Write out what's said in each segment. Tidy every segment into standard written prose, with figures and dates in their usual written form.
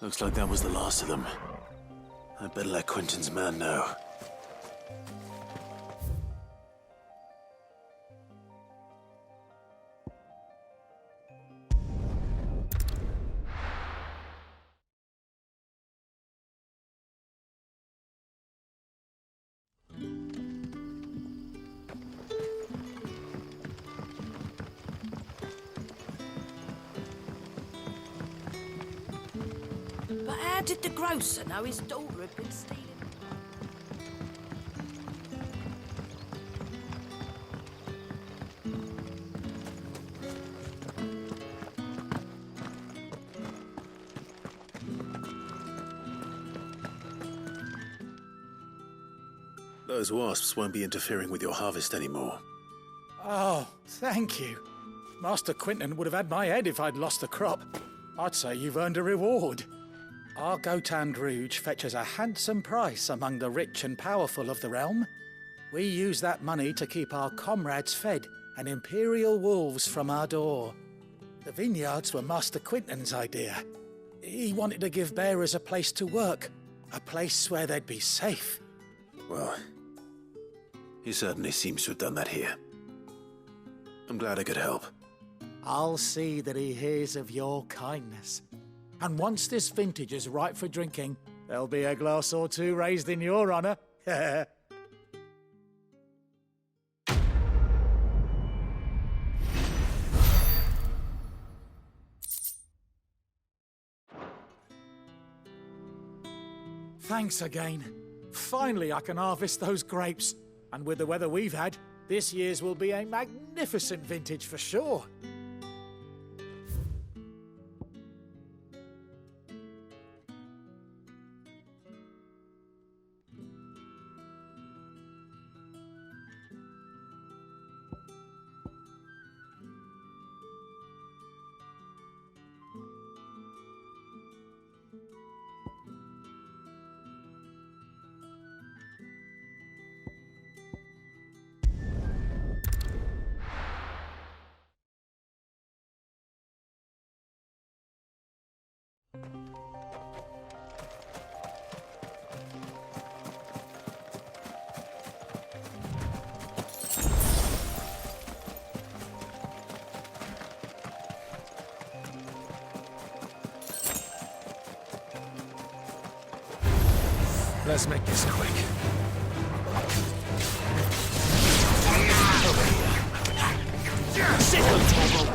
Looks like that was the last of them. I'd better let Quentin's man know. But how did the grocer know his daughter had been stealing? Those wasps won't be interfering with your harvest anymore. Oh, thank you. Master Quentin would have had my head if I'd lost the crop. I'd say you've earned a reward. Our Gotand Rouge fetches a handsome price among the rich and powerful of the realm. We use that money to keep our comrades fed and imperial wolves from our door. The vineyards were Master Quentin's idea. He wanted to give bearers a place to work, a place where they'd be safe. Well, he certainly seems to have done that here. I'm glad I could help. I'll see that he hears of your kindness. And once this vintage is ripe for drinking, there'll be a glass or two raised in your honour. Thanks again. Finally I can harvest those grapes. And with the weather we've had, this year's will be a magnificent vintage for sure. Let's make this quick. Sit on table.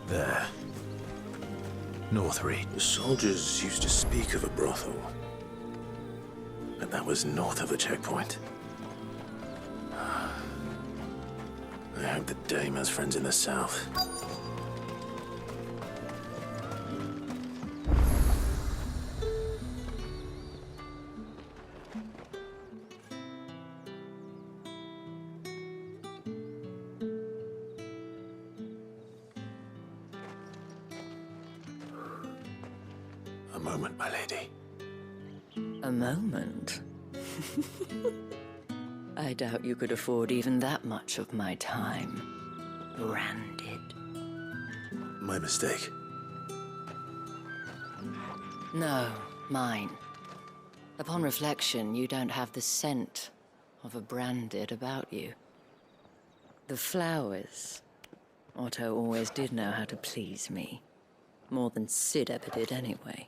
There. Northry. The soldiers used to speak of a brothel. But that was north of the checkpoint. I hope the dame has friends in the south. A moment, my lady. A moment? I doubt you could afford even that much of my time. Branded. My mistake. No, mine. Upon reflection, you don't have the scent of a branded about you. The flowers. Otto always did know how to please me. More than Sid ever did anyway.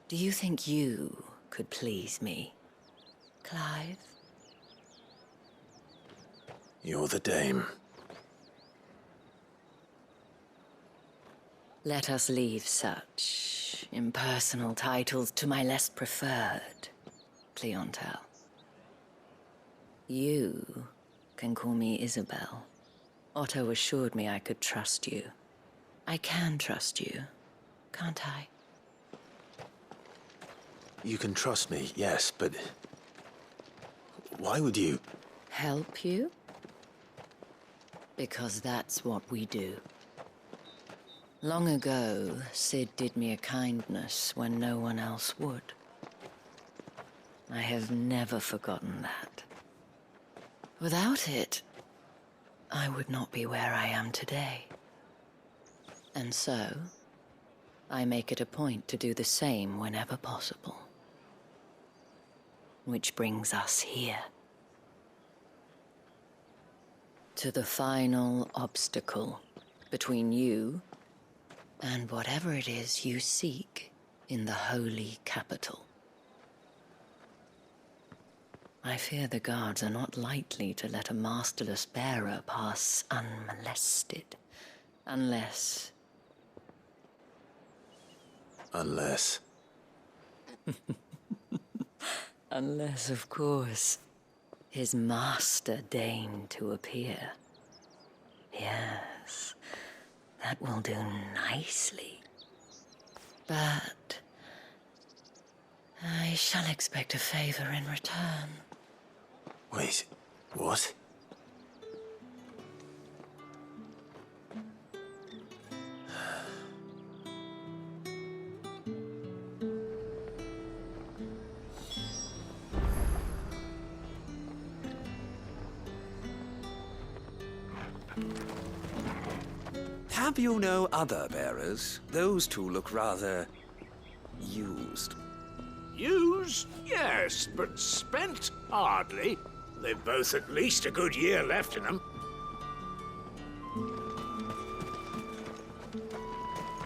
Do you think you could please me, Clive? You're the dame. Let us leave such impersonal titles to my less preferred clientele. You can call me Isabel. Otto assured me I could trust you. I can trust you, can't I? You can trust me, yes, but why would you? Help you? Because that's what we do. Long ago, Sid did me a kindness when no one else would. I have never forgotten that. Without it, I would not be where I am today. And so, I make it a point to do the same whenever possible. Which brings us here. To the final obstacle between you and whatever it is you seek in the holy capital. I fear the guards are not likely to let a masterless bearer pass unmolested. Unless... Unless... Unless, of course, his master deigned to appear. Yes, that will do nicely. But I shall expect a favor in return. Wait, what? Have you no other bearers? Those two look rather... used. Used? Yes, but spent? Hardly. They've both at least a good year left in them.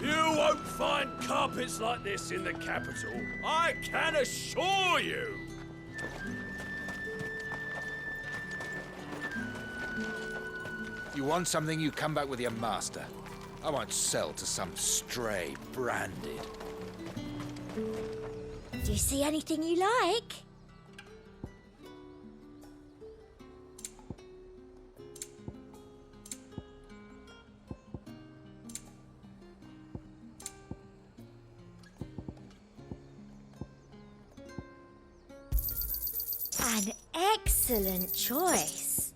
You won't find carpets like this in the capital. I can assure you. You want something, you come back with your master. I won't sell to some stray branded. Do you see anything you like? An excellent choice.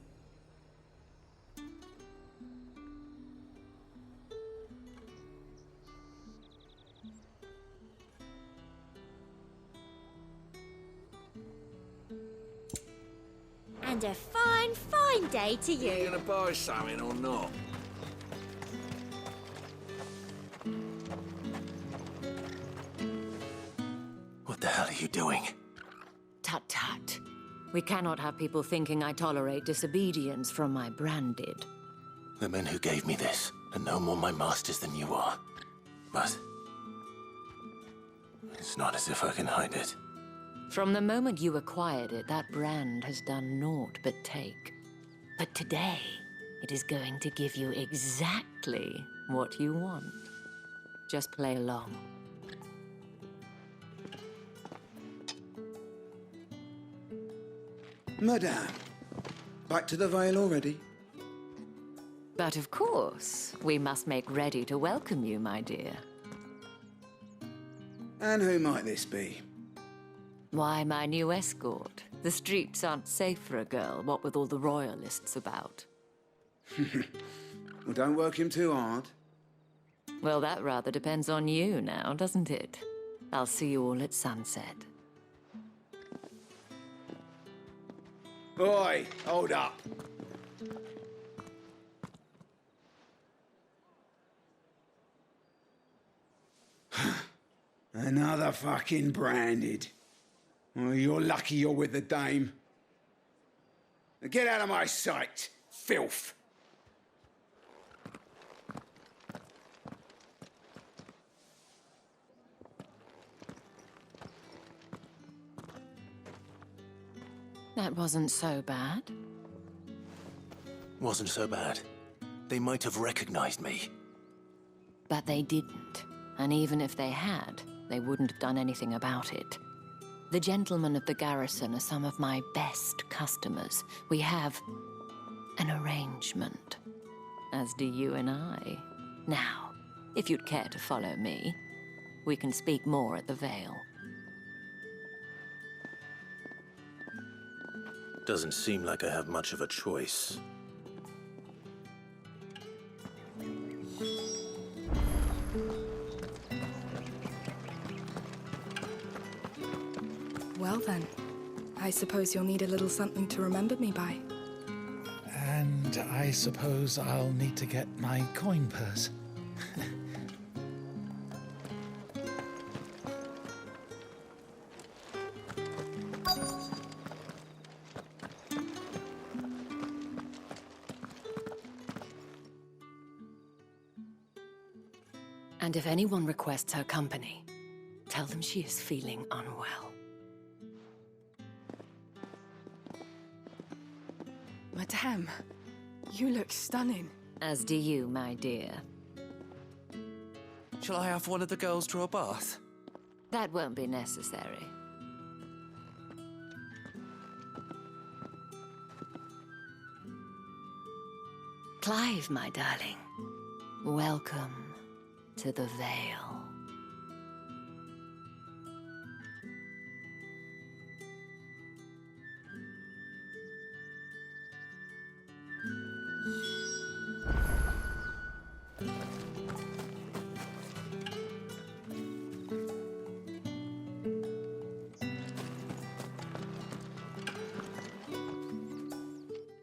And a fine, fine day to you. You gonna buy something or not? What the hell are you doing? Tut tut. We cannot have people thinking I tolerate disobedience from my branded. The men who gave me this are no more my masters than you are. But it's not as if I can hide it. From the moment you acquired it, that brand has done naught but take. But today, it is going to give you exactly what you want. Just play along. Madame, back to the Vale already? But of course, we must make ready to welcome you, my dear. And who might this be? Why, my new escort. The streets aren't safe for a girl, what with all the royalists about. Well, don't work him too hard. Well, that rather depends on you now, doesn't it? I'll see you all at sunset. Oi, hold up. Another fucking branded. Oh, you're lucky you're with the dame. Now get out of my sight, filth. That wasn't so bad. Wasn't so bad. They might have recognized me. But they didn't. And even if they had, they wouldn't have done anything about it. The gentlemen of the garrison are some of my best customers. We have an arrangement, as do you and I. Now, if you'd care to follow me, we can speak more at the Vale. Doesn't seem like I have much of a choice. Well then, I suppose you'll need a little something to remember me by. And I suppose I'll need to get my coin purse. And if anyone requests her company, tell them she is feeling unwell. Madame, you look stunning. As do you, my dear. Shall I have one of the girls draw a bath? That won't be necessary. Clive, my darling, welcome to the Vale.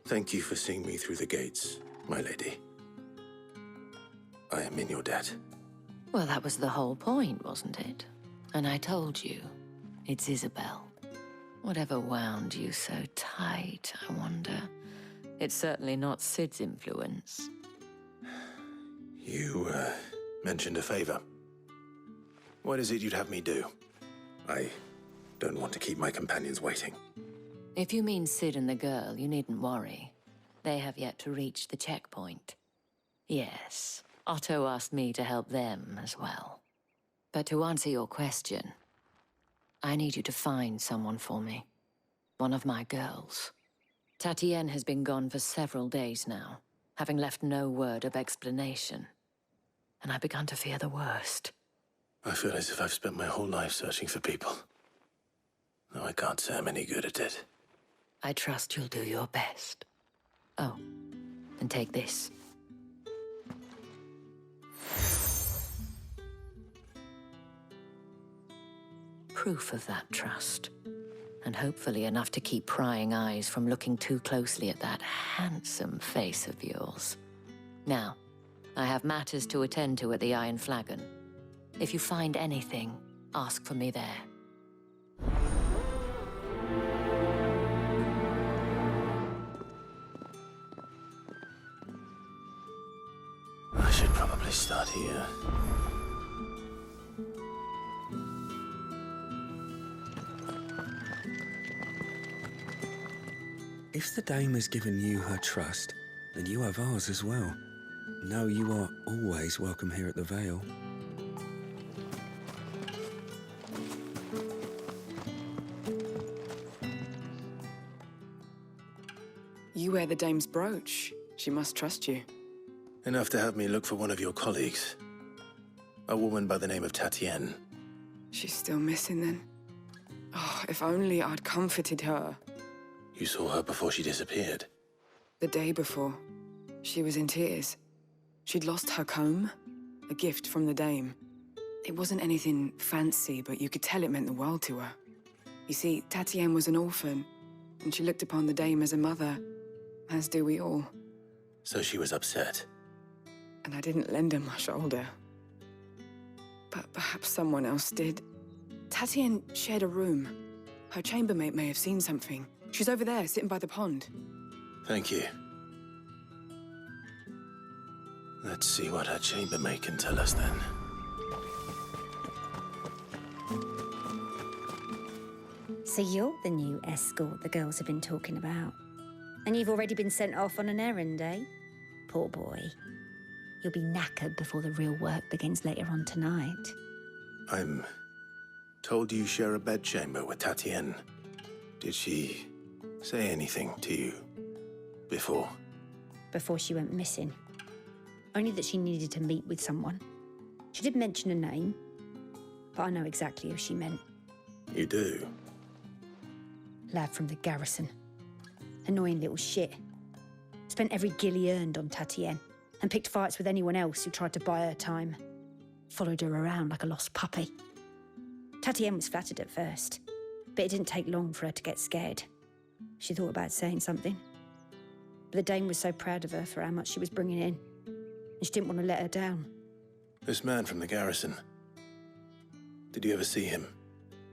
Thank you for seeing me through the gates, my lady. I am in your debt. Well, that was the whole point, wasn't it? And I told you, it's Isabel. Whatever wound you so tight, I wonder. It's certainly not Sid's influence. You, mentioned a favor. What is it you'd have me do? I don't want to keep my companions waiting. If you mean Sid and the girl, you needn't worry. They have yet to reach the checkpoint. Yes, Otto asked me to help them as well. But to answer your question, I need you to find someone for me. One of my girls. Tatienne has been gone for several days now, having left no word of explanation. And I've begun to fear the worst. I feel as if I've spent my whole life searching for people. Though I can't say I'm any good at it. I trust you'll do your best. Oh, and take this. Proof of that trust. And hopefully enough to keep prying eyes from looking too closely at that handsome face of yours. Now, I have matters to attend to at the Iron Flagon. If you find anything, ask for me there. I should probably start here. If the dame has given you her trust, then you have ours as well. Know you are always welcome here at the Vale. You wear the dame's brooch. She must trust you. Enough to have me look for one of your colleagues. A woman by the name of Tatienne. She's still missing then. Oh, if only I'd comforted her. You saw her before she disappeared. The day before, she was in tears. She'd lost her comb, a gift from the dame. It wasn't anything fancy, but you could tell it meant the world to her. You see, Tatienne was an orphan, and she looked upon the dame as a mother, as do we all. So she was upset. And I didn't lend her my shoulder. But perhaps someone else did. Tatienne shared a room. Her chambermaid may have seen something. She's over there, sitting by the pond. Thank you. Let's see what her chambermaid can tell us then. So you're the new escort the girls have been talking about. And you've already been sent off on an errand, eh? Poor boy. You'll be knackered before the real work begins later on tonight. I'm told you share a bedchamber with Tatienne. Did she say anything to you before? Before she went missing. Only that she needed to meet with someone. She did mention a name, but I know exactly who she meant. You do? Lad from the garrison. Annoying little shit. Spent every guil he earned on Tatienne and picked fights with anyone else who tried to buy her time. Followed her around like a lost puppy. Tatienne was flattered at first, but it didn't take long for her to get scared. She thought about saying something. But the Dame was so proud of her for how much she was bringing in, and she didn't want to let her down. This man from the garrison. Did you ever see him?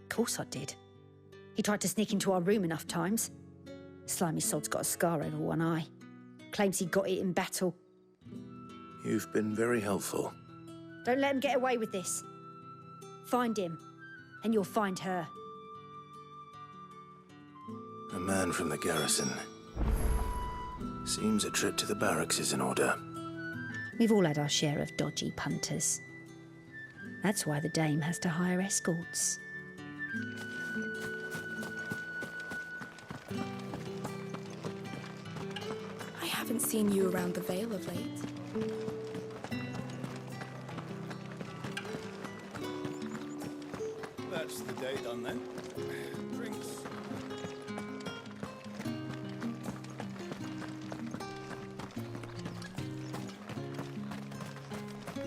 Of course I did. He tried to sneak into our room enough times. Slimy sod's got a scar over one eye. Claims he got it in battle. You've been very helpful. Don't let him get away with this. Find him, and you'll find her. A man from the garrison. Seems a trip to the barracks is in order. We've all had our share of dodgy punters. That's why the Dame has to hire escorts. I haven't seen you around the Vale of late. That's the day done then. Drinks.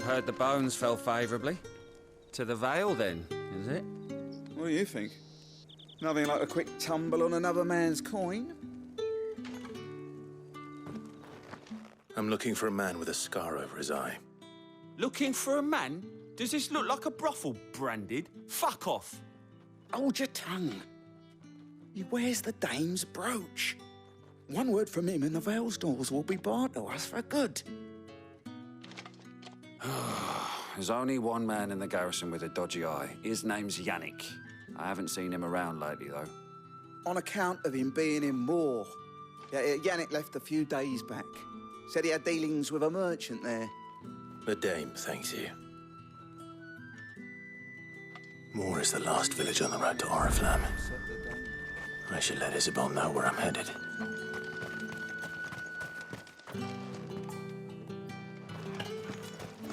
Heard the bones fell favourably. To the Vale, then, is it? What do you think? Nothing like a quick tumble on another man's coin? I'm looking for a man with a scar over his eye. Looking for a man? Does this look like a brothel, Branded? Fuck off! Hold your tongue. He wears the Dame's brooch. One word from him and the Vale's doors will be barred to us for good. There's only one man in the garrison with a dodgy eye. His name's Yannick. I haven't seen him around lately, though. On account of him being in war. Yannick left a few days back. Said he had dealings with a merchant there. The Dame thanks you. Moor is the last village on the road to Oriflamme. I should let Isabel know where I'm headed.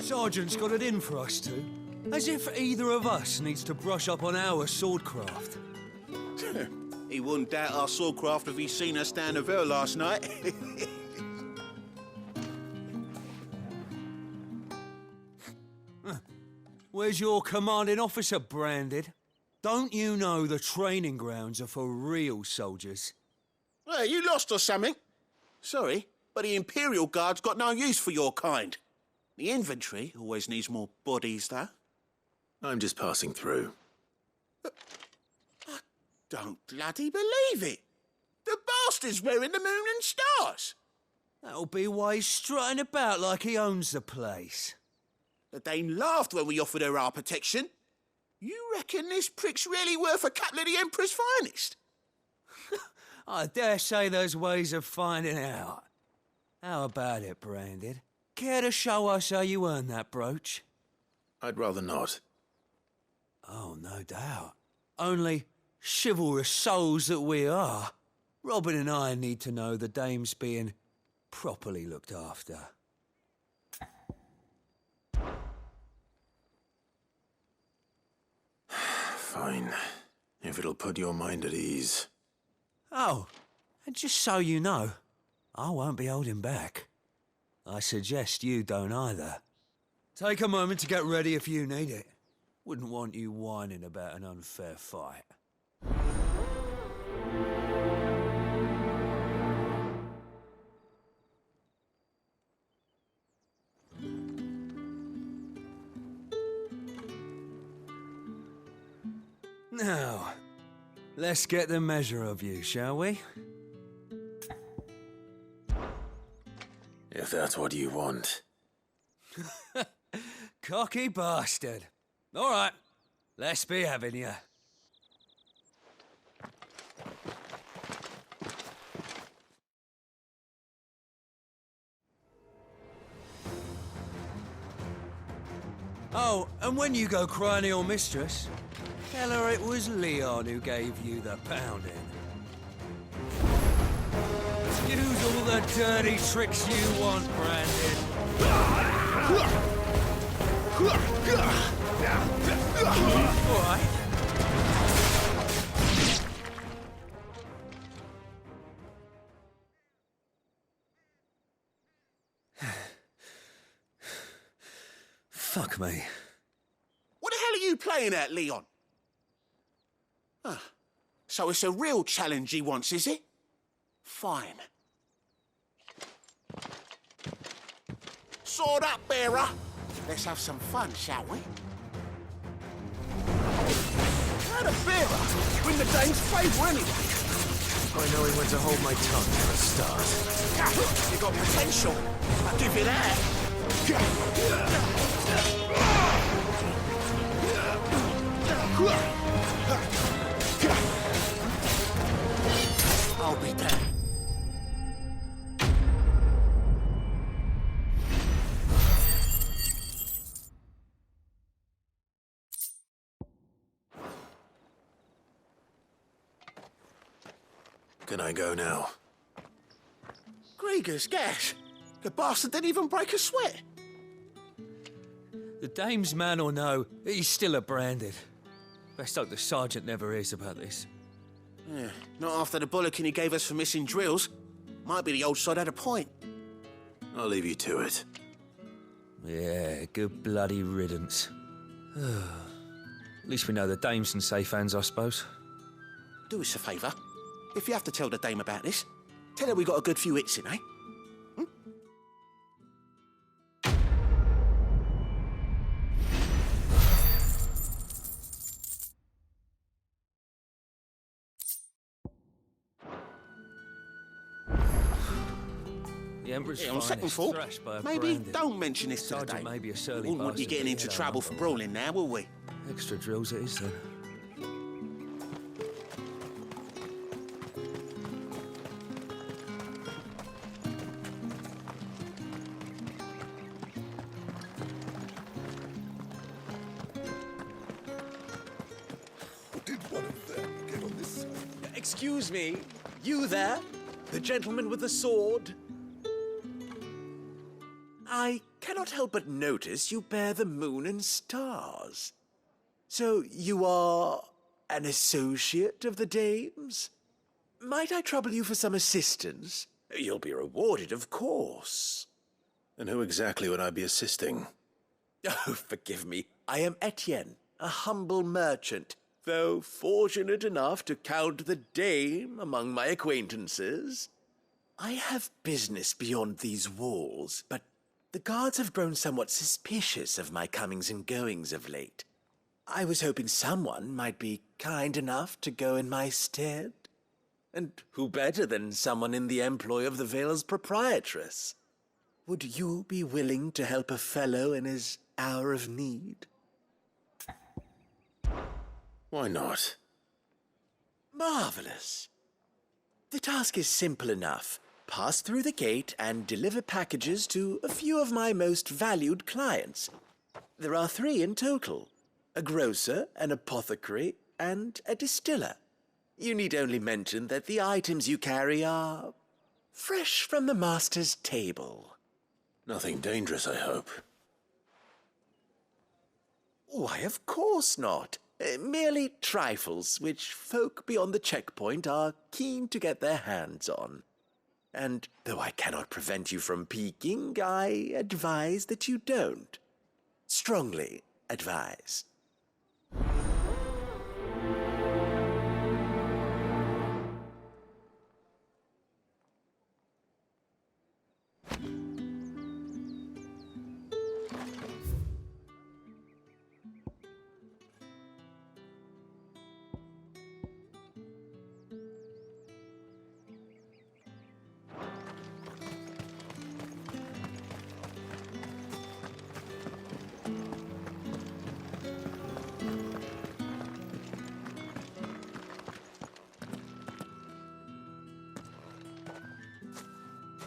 Sergeant's got it in for us two. As if either of us needs to brush up on our swordcraft. He wouldn't doubt our swordcraft if he'd seen us down the Vale last night. Where's your commanding officer, Branded? Don't you know the training grounds are for real soldiers? Hey, you lost or something? Sorry, but the Imperial Guard's got no use for your kind. The infantry always needs more bodies, though. I'm just passing through. I don't bloody believe it. The bastard's wearing the moon and stars. That'll be why he's strutting about like he owns the place. The Dame laughed when we offered her our protection. You reckon this prick's really worth a couple of the Emperor's finest? I dare say there's ways of finding out. How about it, Branded? Care to show us how you earned that brooch? I'd rather not. Oh, no doubt. Only chivalrous souls that we are, Robin and I need to know the Dame's being properly looked after. Fine. If it'll put your mind at ease. Oh, and just so you know, I won't be holding back. I suggest you don't either. Take a moment to get ready if you need it. Wouldn't want you whining about an unfair fight. Now, let's get the measure of you, shall we? If that's what you want. Cocky bastard. All right, let's be having you. Oh, and when you go crying to your mistress, Tell her it was Leon who gave you the pounding. Use all the dirty tricks you want, Brandon. All right. Fuck me. What the hell are you playing at, Leon? Ah, so it's a real challenge he wants, is it? Fine. Sword up, bearer. Let's have some fun, shall we? How the bearer? Win the dame's favour anyway. I know when to hold my tongue for a start. You got potential. I'll give you that. I'll be there. Can I go now? Grieger's gas. The bastard didn't even break a sweat. The dame's man or no, he's still a branded. Best hope the sergeant never hears about this. Yeah, not after the bollocking he gave us for missing drills. Might be the old sod had a point. I'll leave you to it. Yeah, good bloody riddance. At least we know the dame's in safe hands, I suppose. Do us a favour. If you have to tell the dame about this, tell her we got a good few hits in, eh? The Emperor's on second finest, thought, thrashed by a maybe branded. don't mention this to the Sergeant dame. may be a surly Wouldn't want you bastard, getting but into yeah, trouble for brawling now, will we? Extra drills it is, then. Did one of them get on this side? Excuse me, you there? The gentleman with the sword? I cannot help but notice you bear the moon and stars. So you are an associate of the dame's? Might I trouble you for some assistance? You'll be rewarded, of course. And who exactly would I be assisting? Oh, forgive me. I am Etienne, a humble merchant, though fortunate enough to count the dame among my acquaintances. I have business beyond these walls, but the guards have grown somewhat suspicious of my comings and goings of late. I was hoping someone might be kind enough to go in my stead. And who better than someone in the employ of the Vale's proprietress? Would you be willing to help a fellow in his hour of need? Why not? Marvelous. The task is simple enough. Pass through the gate and deliver packages to a few of my most valued clients. There are 3 in total: a grocer, an apothecary, and a distiller. You need only mention that the items you carry are fresh from the master's table. Nothing dangerous, I hope. Why, of course not. Merely trifles which folk beyond the checkpoint are keen to get their hands on. And though I cannot prevent you from peeking, I advise that you don't. Strongly advise.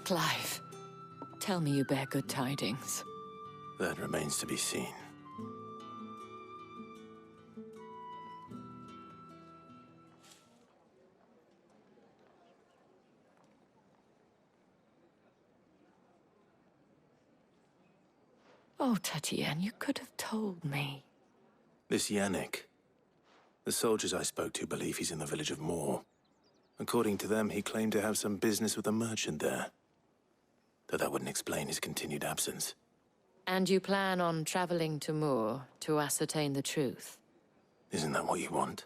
Clive, tell me you bear good tidings. That remains to be seen. Oh, Tatienne, you could have told me. This Yannick. The soldiers I spoke to believe he's in the village of Moor. According to them, he claimed to have some business with a merchant there. Though that wouldn't explain his continued absence. And you plan on traveling to Moor to ascertain the truth? Isn't that what you want?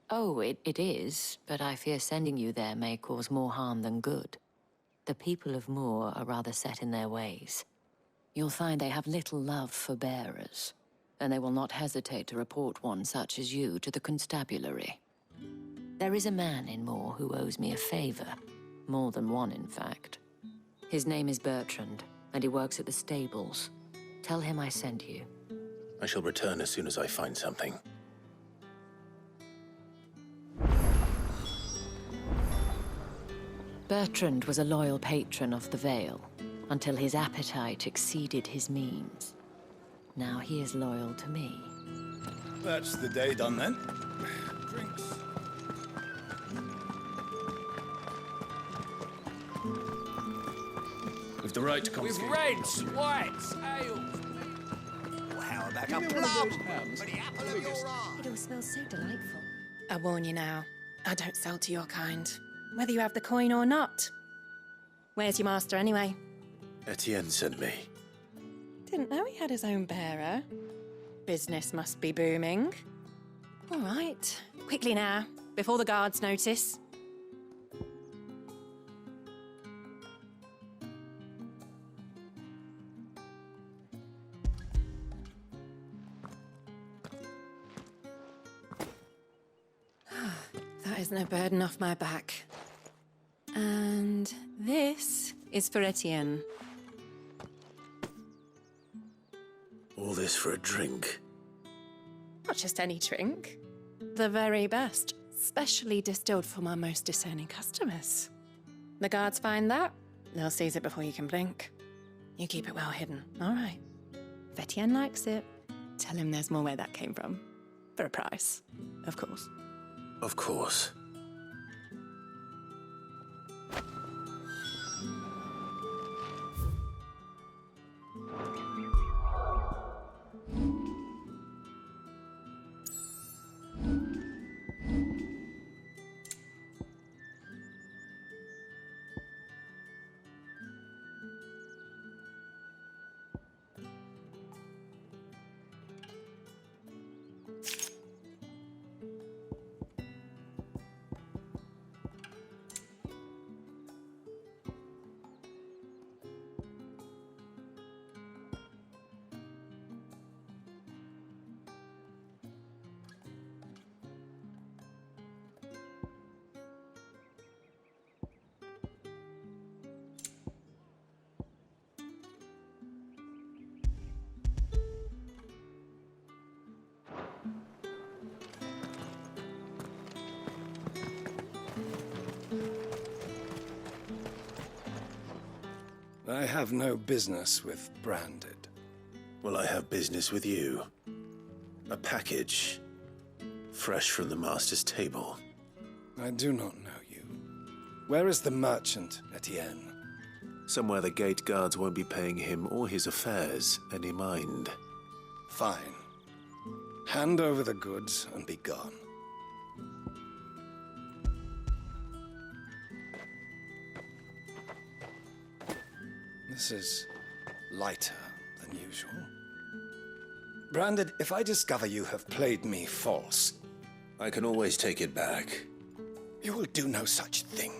Oh, it is, but I fear sending you there may cause more harm than good. The people of Moor are rather set in their ways. You'll find they have little love for bearers, and they will not hesitate to report one such as you to the constabulary. There is a man in Moor who owes me a favor. More than one, in fact. His name is Bertrand, and he works at the stables. Tell him I sent you. I shall return as soon as I find something. Bertrand was a loyal patron of the Vale, until his appetite exceeded his means. Now he is loyal to me. That's the day done then. Drinks. With the right to confiscate. With reds, whites, ales. Well, how about a plum? For the apple of your eye. It all smells so delightful. I warn you now, I don't sell to your kind, whether you have the coin or not. Where's your master anyway? Etienne sent me. Didn't know he had his own bearer. Business must be booming. All right, quickly now, before the guards notice. That is no burden off my back. And this is for Etienne. All this for a drink? Not just any drink. The very best, specially distilled for my most discerning customers. The guards find that, they'll seize it before you can blink. You keep it well hidden, all right? If Etienne likes it, tell him there's more where that came from. For a price, of course. Of course. I have no business with Branded. Well, I have business with you. A package, fresh from the master's table. I do not know you. Where is the merchant, Etienne? Somewhere the gate guards won't be paying him or his affairs any mind. Fine. Hand over the goods and be gone. This is lighter than usual. Branded, if I discover you have played me false... I can always take it back. You will do no such thing.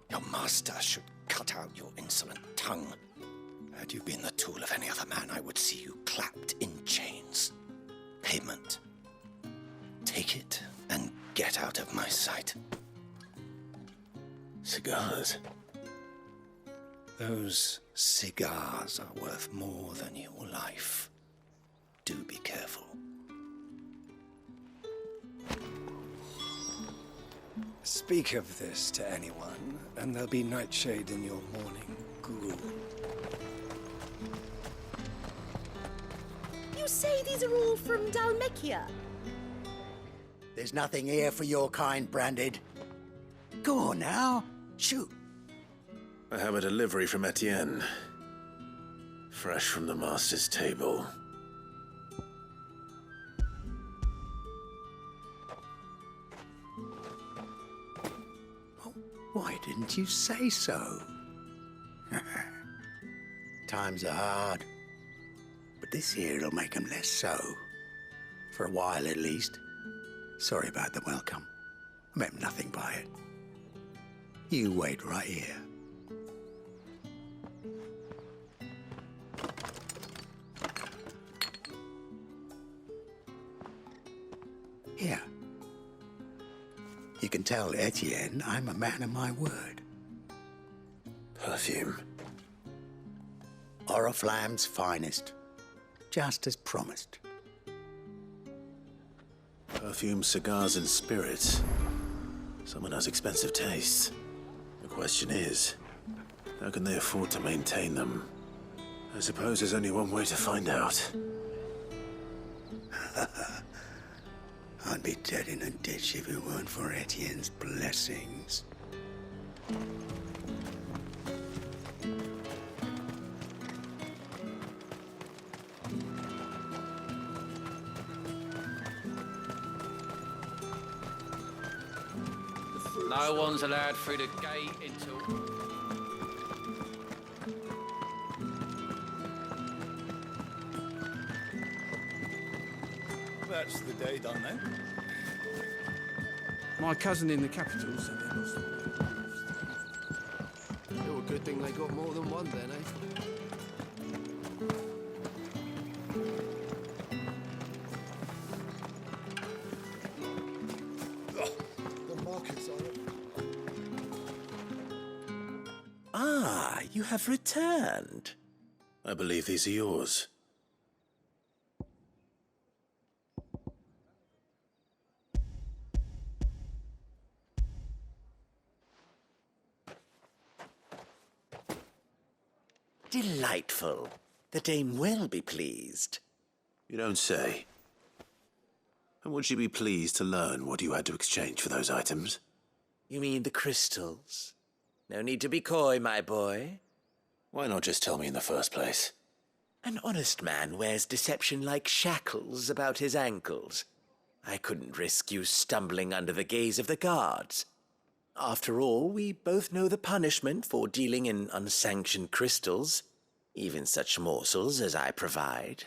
Your master should cut out your insolent tongue. Had you been the tool of any other man, I would see you clapped in chains. Payment. Take it and get out of my sight. Cigars? Those cigars are worth more than your life. Do be careful. Speak of this to anyone, and there'll be nightshade in your morning gruel. You say these are all from Dalmechia? There's nothing here for your kind, Branded. Go on now, shoot. I have a delivery from Etienne. Fresh from the master's table. Why didn't you say so? Times are hard, but this here'll make 'em less so. For a while, at least. Sorry about the welcome. I meant nothing by it. You wait right here. Here. You can tell Etienne I'm a man of my word. Perfume. Oriflamme's finest. Just as promised. Perfume, cigars, and spirits. Someone has expensive tastes. The question is, how can they afford to maintain them? I suppose there's only one way to find out. I'd be dead in a ditch if it weren't for Etienne's blessings. No one's allowed through the gate until... That's the day done then. My cousin in the capital said they lost. Oh, a good thing they got more than one then, eh? The markets are... Ah, you have returned. I believe these are yours. Delightful. The dame will be pleased. You don't say. And would she be pleased to learn what you had to exchange for those items? You mean the crystals? No need to be coy, my boy. Why not just tell me in the first place? An honest man wears deception like shackles about his ankles. I couldn't risk you stumbling under the gaze of the guards. After all, we both know the punishment for dealing in unsanctioned crystals, even such morsels as I provide.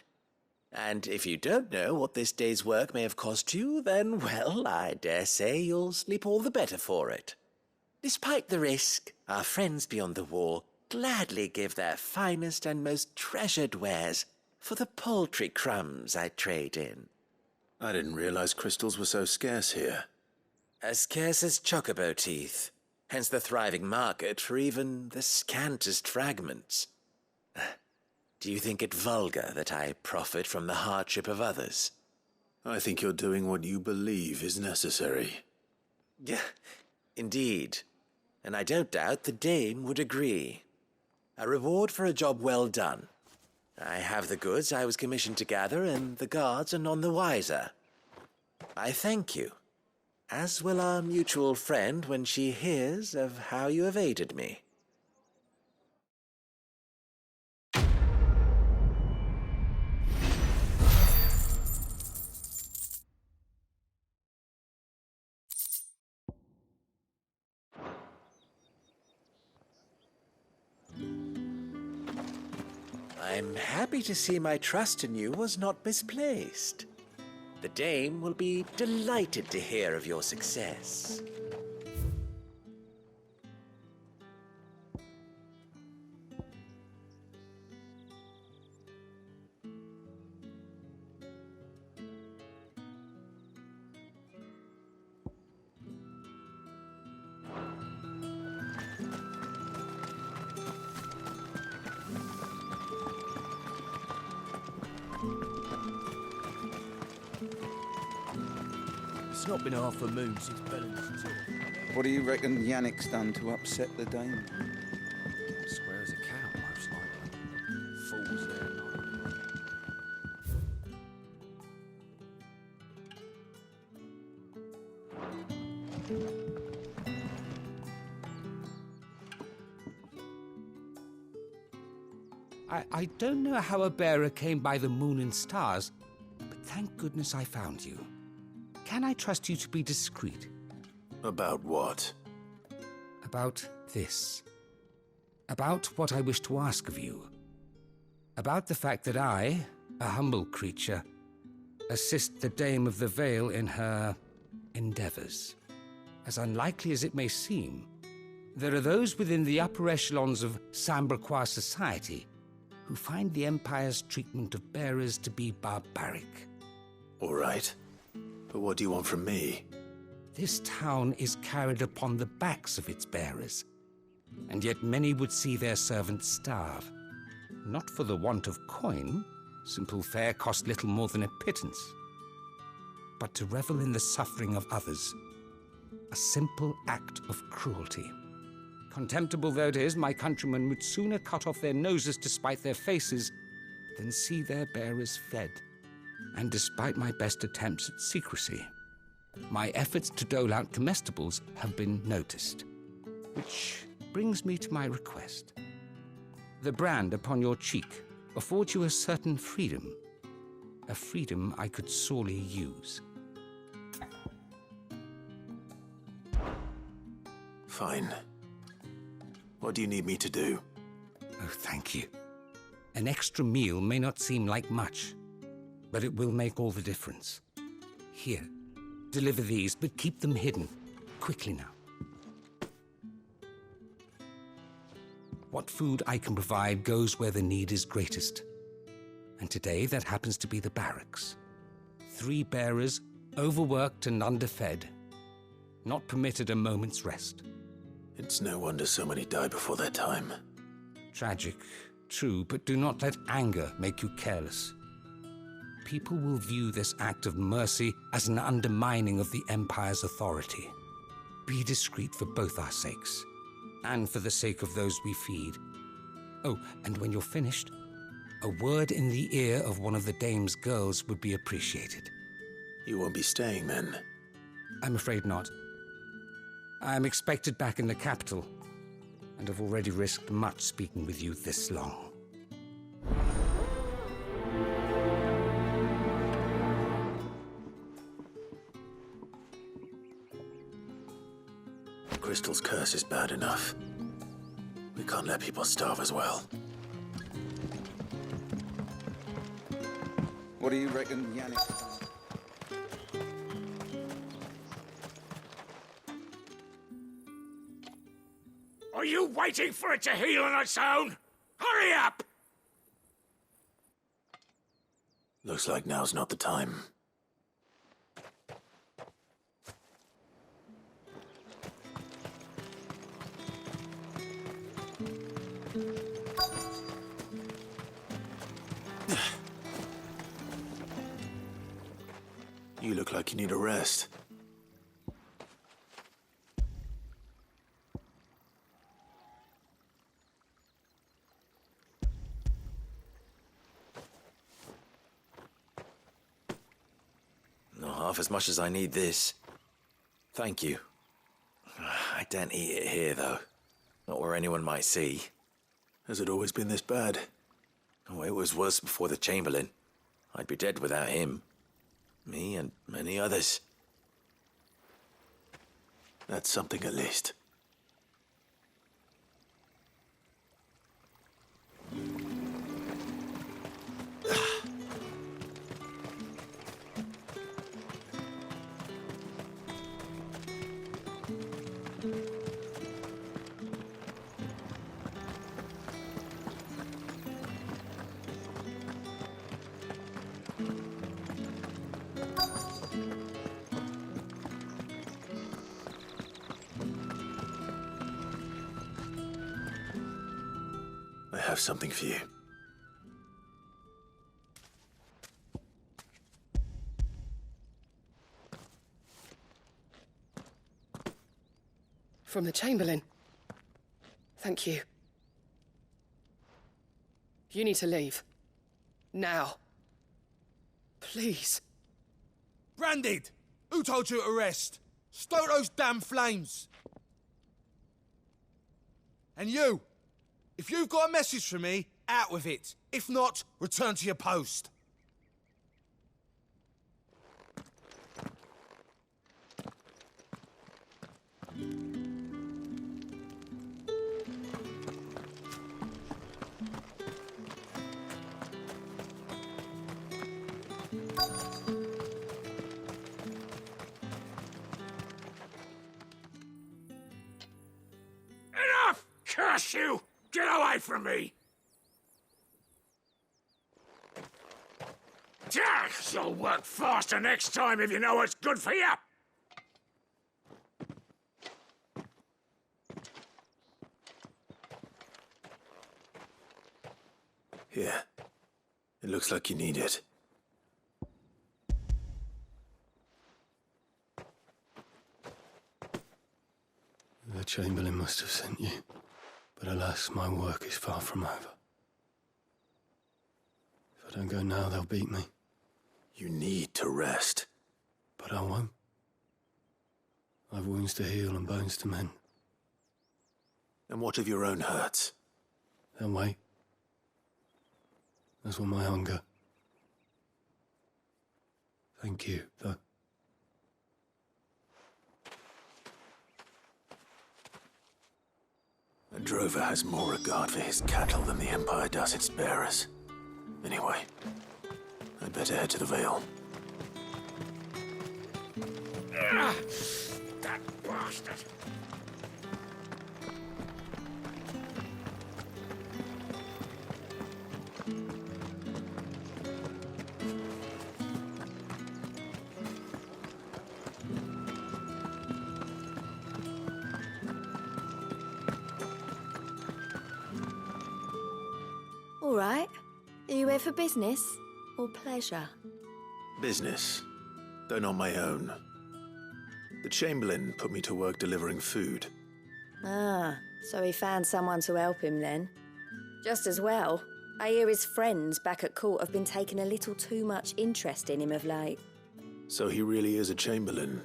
And if you don't know what this day's work may have cost you, then, well, I dare say you'll sleep all the better for it. Despite the risk, our friends beyond the wall gladly give their finest and most treasured wares for the paltry crumbs I trade in. I didn't realize crystals were so scarce here. As scarce as chocobo teeth, hence the thriving market for even the scantest fragments. Do you think it vulgar that I profit from the hardship of others? I think you're doing what you believe is necessary. Yeah, indeed. And I don't doubt the dame would agree. A reward for a job well done. I have the goods I was commissioned to gather, and the guards are none the wiser. I thank you, as will our mutual friend when she hears of how you have aided me. I'm happy to see my trust in you was not misplaced. The dame will be delighted to hear of your success. It's not been half a moon since Bellington's off. What do you reckon Yannick's done to upset the dame? Square as a cow, most likely. Fools there, not. I don't know how a bearer came by the moon and stars, but thank goodness I found you. Can I trust you to be discreet? About what? About this. About what I wish to ask of you. About the fact that I, a humble creature, assist the Dame of the Vale in her endeavors. As unlikely as it may seem, there are those within the upper echelons of Samberquois society who find the Empire's treatment of bearers to be barbaric. All right. But what do you want from me? This town is carried upon the backs of its bearers, and yet many would see their servants starve. Not for the want of coin, simple fare cost little more than a pittance, but to revel in the suffering of others, a simple act of cruelty. Contemptible though it is, my countrymen would sooner cut off their noses to spite their faces than see their bearers fed. And despite my best attempts at secrecy, my efforts to dole out comestibles have been noticed. Which brings me to my request. The brand upon your cheek affords you a certain freedom, a freedom I could sorely use. Fine. What do you need me to do? Oh, thank you. An extra meal may not seem like much, but it will make all the difference. Here, deliver these, but keep them hidden. Quickly now. What food I can provide goes where the need is greatest. And today, that happens to be the barracks. 3 bearers, overworked and underfed, not permitted a moment's rest. It's no wonder so many die before their time. Tragic, true, but do not let anger make you careless. People will view this act of mercy as an undermining of the Empire's authority. Be discreet for both our sakes, and for the sake of those we feed. Oh, and when you're finished, a word in the ear of one of the Dame's girls would be appreciated. You won't be staying then? I'm afraid not. I'm expected back in the capital, and have already risked much speaking with you this long. Crystal's curse is bad enough. We can't let people starve as well. What do you reckon, Yannick? Are you waiting for it to heal on its own? Hurry up! Looks like now's not the time. You look like you need a rest. Not half as much as I need this. Thank you. I daren't eat it here, though. Not where anyone might see. Has it always been this bad? Oh, it was worse before the Chamberlain. I'd be dead without him. Me and many others. That's something at least. I have something for you. From the Chamberlain. Thank you. You need to leave. Now. Please. Branded! Who told you to rest? Stoke those damn flames! And you! If you've got a message for me, out with it. If not, return to your post. Enough! Curse you! Get away from me! You'll work faster next time if you know what's good for you! Here. It looks like you need it. The Chamberlain must have sent you, but alas, my work is far from over. If I don't go now, they'll beat me. You need to rest. But I won't. I've wounds to heal and bones to mend. And what of your own hurts? They'll wait. As will my hunger. Thank you, though. A drover has more regard for his cattle than the Empire does its bearers. Anyway, I'd better head to the Vale. That bastard! All right. Are you here for business or pleasure? Business, though not my own. The Chamberlain put me to work delivering food. Ah, so he found someone to help him then. Just as well. I hear his friends back at court have been taking a little too much interest in him of late. So he really is a Chamberlain.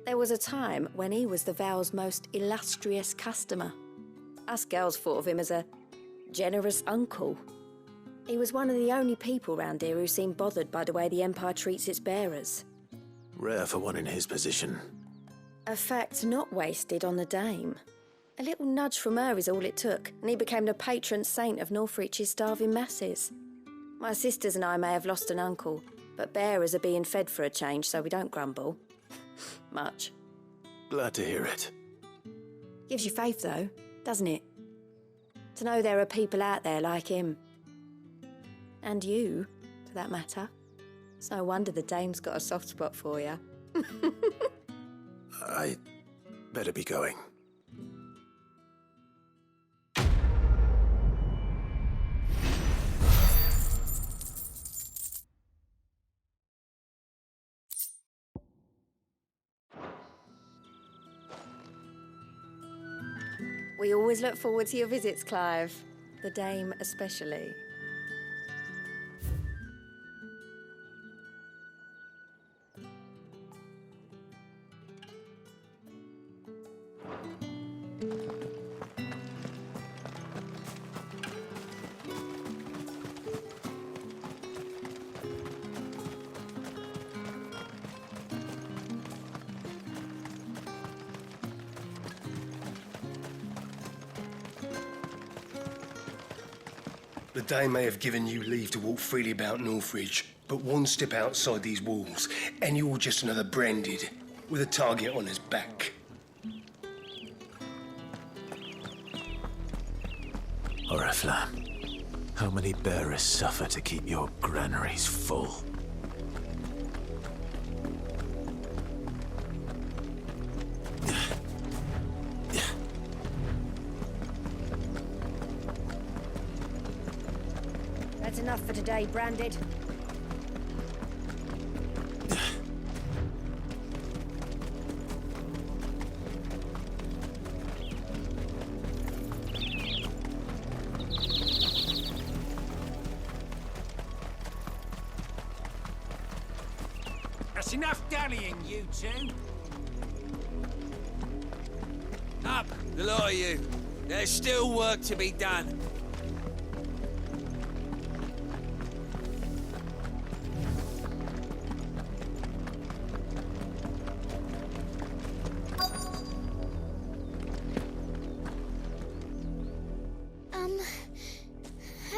There was a time when he was the Vale's most illustrious customer. Us girls thought of him as a generous uncle. He was one of the only people round here who seemed bothered by the way the Empire treats its bearers. Rare for one in his position. A fact not wasted on the dame. A little nudge from her is all it took, and he became the patron saint of Northreach's starving masses. My sisters and I may have lost an uncle, but bearers are being fed for a change, so we don't grumble. Much. Glad to hear it. Gives you faith, though, doesn't it? To know there are people out there like him. And you, for that matter. It's no wonder the dame's got a soft spot for you. I better be going. We always look forward to your visits, Clive. The dame especially. The Dame may have given you leave to walk freely about Northridge, but one step outside these walls, and you're just another branded, with a target on his back. Oriflamme, how many bearers suffer to keep your granaries full? That's enough for today, Branded. That's enough dallying, you two. Up, the lot of you. There's still work to be done.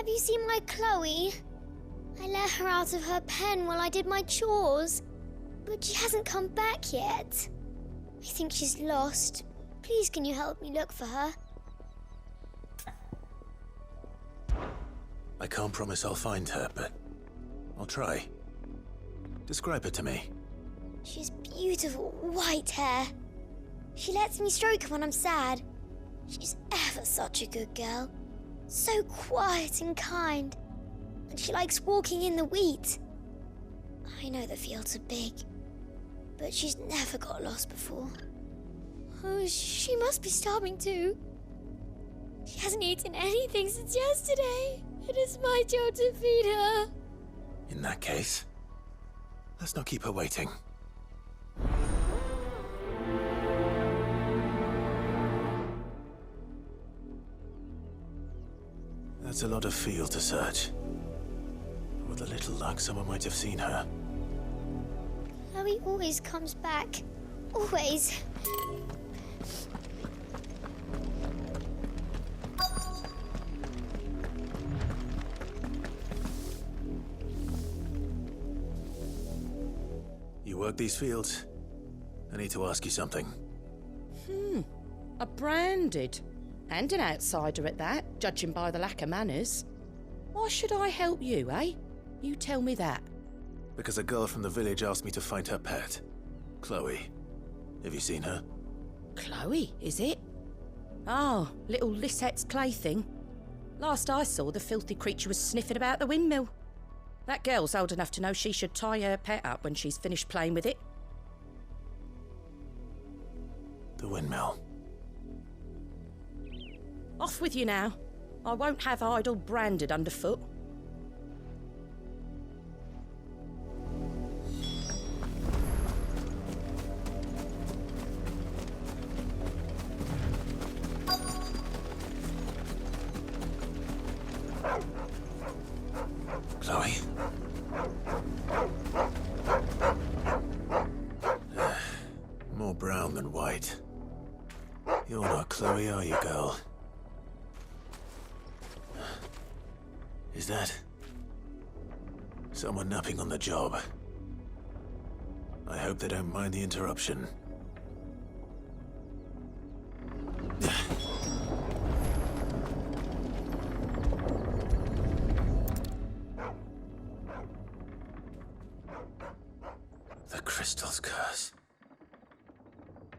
Have you seen my Chloe? I let her out of her pen while I did my chores, but she hasn't come back yet. I think she's lost. Please, can you help me look for her? I can't promise I'll find her, but I'll try. Describe her to me. She has beautiful white hair. She lets me stroke her when I'm sad. She's ever such a good girl. So quiet and kind. And she likes walking in the wheat. I know the fields are big, but she's never got lost before. Oh, she must be starving too. She hasn't eaten anything since yesterday. It is my job to feed her. In that case, let's not keep her waiting. That's a lot of field to search. With a little luck, someone might have seen her. Chloe always comes back. Always. You work these fields? I need to ask you something. A branded. And an outsider at that, judging by the lack of manners. Why should I help you, eh? You tell me that. Because a girl from the village asked me to find her pet, Chloe. Have you seen her? Chloe, is it? Oh, little Lisette's plaything. Last I saw, the filthy creature was sniffing about the windmill. That girl's old enough to know she should tie her pet up when she's finished playing with it. The windmill. Off with you now. I won't have idle branded underfoot. Chloe? More brown than white. You're not Chloe, are you, girl? Is that someone napping on the job? I hope they don't mind the interruption. The crystal's curse.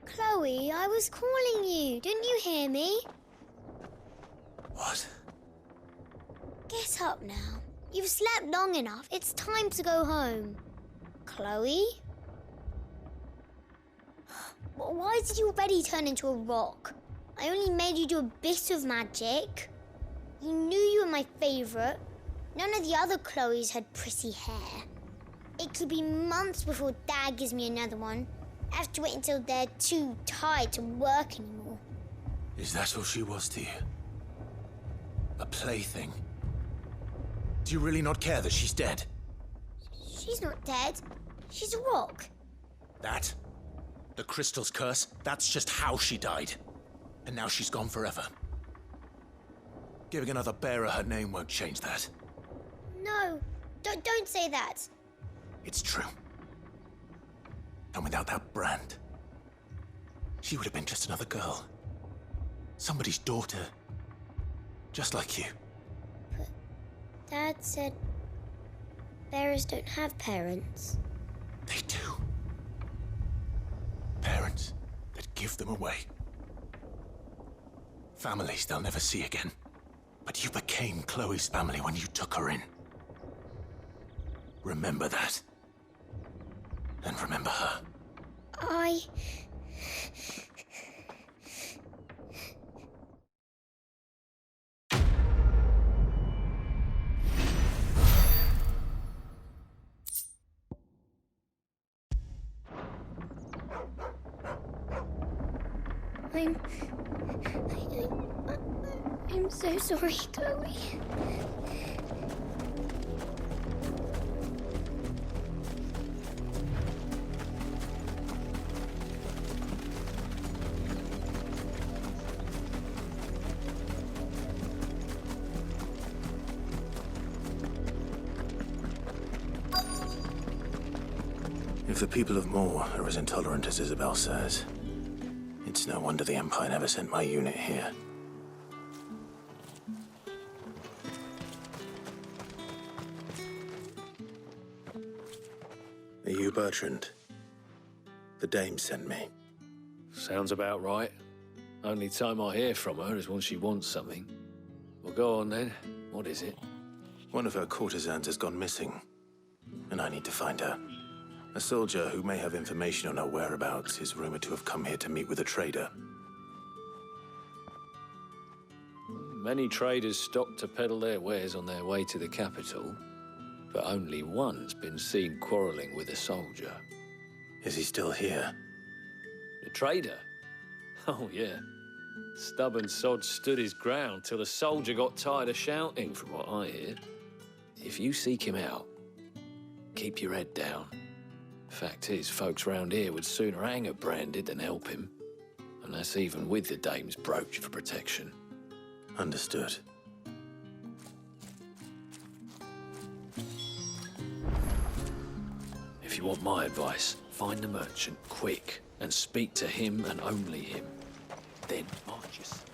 Chloe, I was calling you. Didn't you hear me? What? Get up now. You've slept long enough. It's time to go home. Chloe? Why did you already turn into a rock? I only made you do a bit of magic. You knew you were my favourite. None of the other Chloes had pretty hair. It could be months before Dad gives me another one. I have to wait until they're too tired to work anymore. Is that all she was to you? A plaything? Do you really not care that she's dead? She's not dead. She's a rock. That? The crystal's curse? That's just how she died. And now she's gone forever. Giving another bearer her name won't change that. No, don't say that. It's true. And without that brand, she would have been just another girl. Somebody's daughter. Just like you. But Dad said bearers don't have parents. They do. Parents that give them away. Families they'll never see again. But you became Chloe's family when you took her in. Remember that. And remember her. I'm so sorry, Chloe. the people of Moor are as intolerant as Isabel says, it's no wonder the Empire never sent my unit here. Are you Bertrand? The dame sent me. Sounds about right. Only time I hear from her is when she wants something. Well, go on then. What is it? One of her courtesans has gone missing, and I need to find her. A soldier who may have information on her whereabouts is rumored to have come here to meet with a trader. Many traders stop to peddle their wares on their way to the capital, but only one's been seen quarrelling with a soldier. Is he still here? The trader? Oh, yeah. Stubborn sod stood his ground till the soldier got tired of shouting, from what I hear. If you seek him out, keep your head down. Fact is, folks round here would sooner hang a branded than help him. And that's even with the dame's brooch for protection. Understood. If you want my advice, find the merchant quick and speak to him and only him. Then march yourself.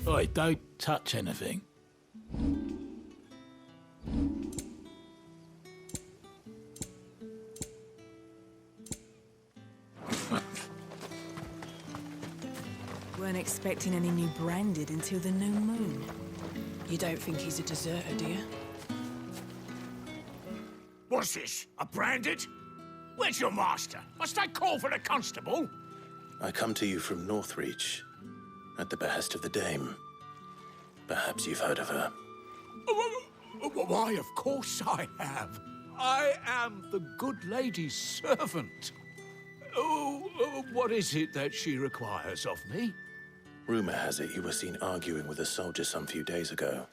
Oi, don't touch anything. Weren't expecting any new branded until the new moon. You don't think he's a deserter, do you? What's this? A branded? Where's your master? Must I call for the constable? I come to you from Northreach, at the behest of the dame. Perhaps you've heard of her. Why, of course I have. I am the good lady's servant. What is it that she requires of me? Rumor has it you were seen arguing with a soldier some few days ago.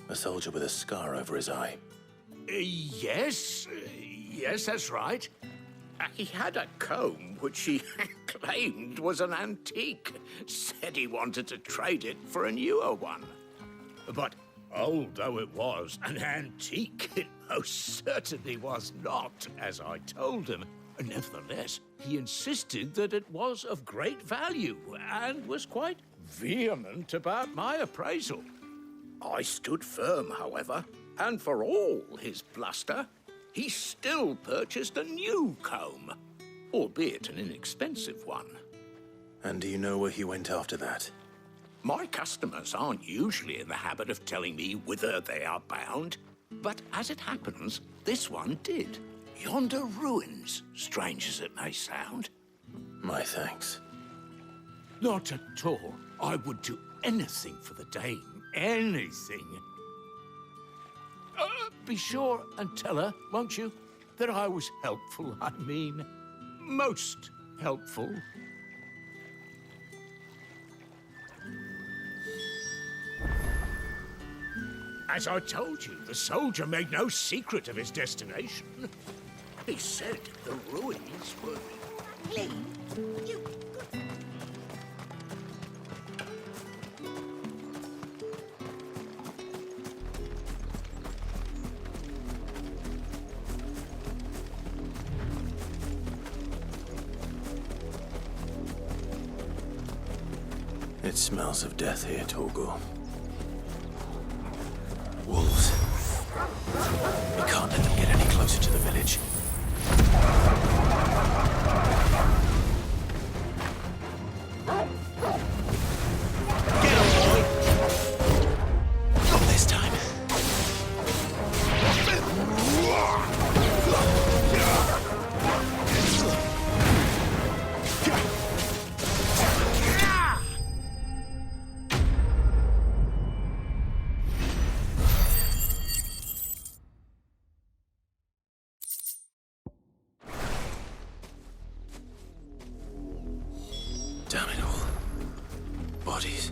A soldier with a scar over his eye. Yes, that's right. He had a comb which he claimed was an antique. Said he wanted to trade it for a newer one. But old though it was, an antique it most certainly was not, as I told him. Nevertheless, he insisted that it was of great value and was quite vehement about my appraisal. I stood firm, however, and for all his bluster, he still purchased a new comb, albeit an inexpensive one. And do you know where he went after that? My customers aren't usually in the habit of telling me whither they are bound, but as it happens, this one did. Yonder ruins, strange as it may sound. My thanks. Not at all. I would do anything for the dame. Anything. Be sure and tell her, won't you, that I was helpful. I mean, most helpful. As I told you, the soldier made no secret of his destination. He said the ruins were... Lee, you... It smells of death here, Torgal. Wolves. We can't let them get any closer to the village. Get him, boy! Not this time. Damn it all. Bodies.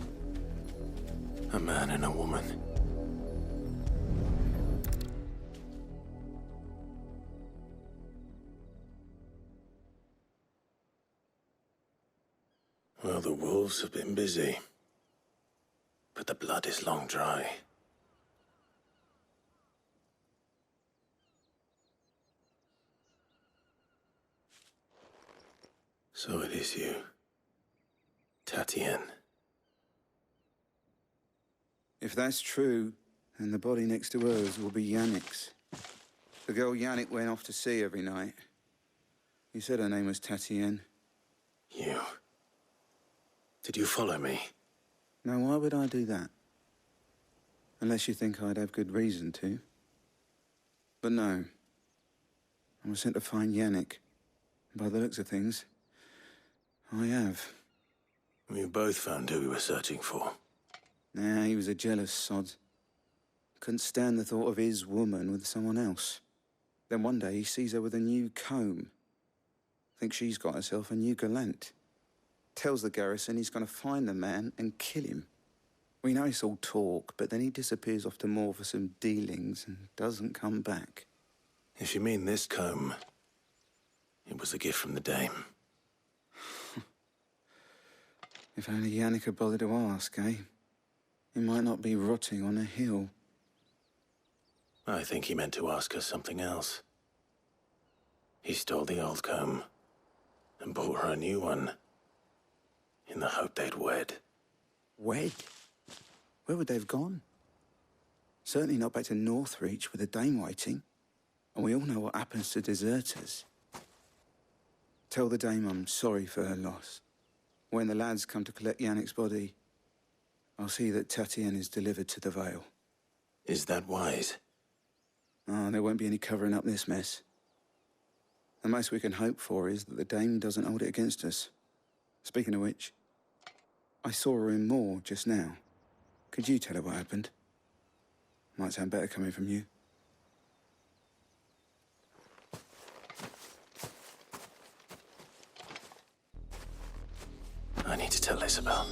A man and a woman. Well, the wolves have been busy. But the blood is long dry. So it is you, Tatienne. If that's true, then the body next to hers will be Yannick's. The girl Yannick went off to see every night. You said her name was Tatienne. You... Did you follow me? Now, why would I do that? Unless you think I'd have good reason to. But no. I was sent to find Yannick. By the looks of things, I have. We both found who we were searching for. Nah, he was a jealous sod. Couldn't stand the thought of his woman with someone else. Then one day he sees her with a new comb. Thinks she's got herself a new gallant. Tells the garrison he's going to find the man and kill him. We know it's all talk, but then he disappears off to Moor for some dealings and doesn't come back. If you mean this comb, it was a gift from the dame. If only Yannick had bothered to ask, eh? He might not be rotting on a hill. I think he meant to ask her something else. He stole the old comb and bought her a new one in the hope they'd wed. Wed? Where would they have gone? Certainly not back to Northreach with a dame waiting. And we all know what happens to deserters. Tell the dame I'm sorry for her loss. When the lads come to collect Yannick's body, I'll see that Tatienne is delivered to the Vale. Is that wise? Oh, there won't be any covering up this mess. The most we can hope for is that the dame doesn't hold it against us. Speaking of which, I saw her in Moor just now. Could you tell her what happened? Might sound better coming from you. I need to tell Isabel.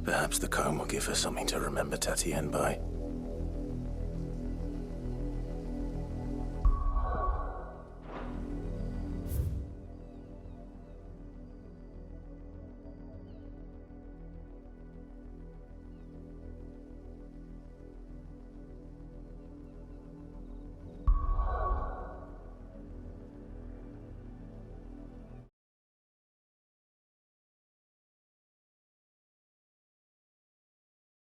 Perhaps the comb will give her something to remember Tatienne by.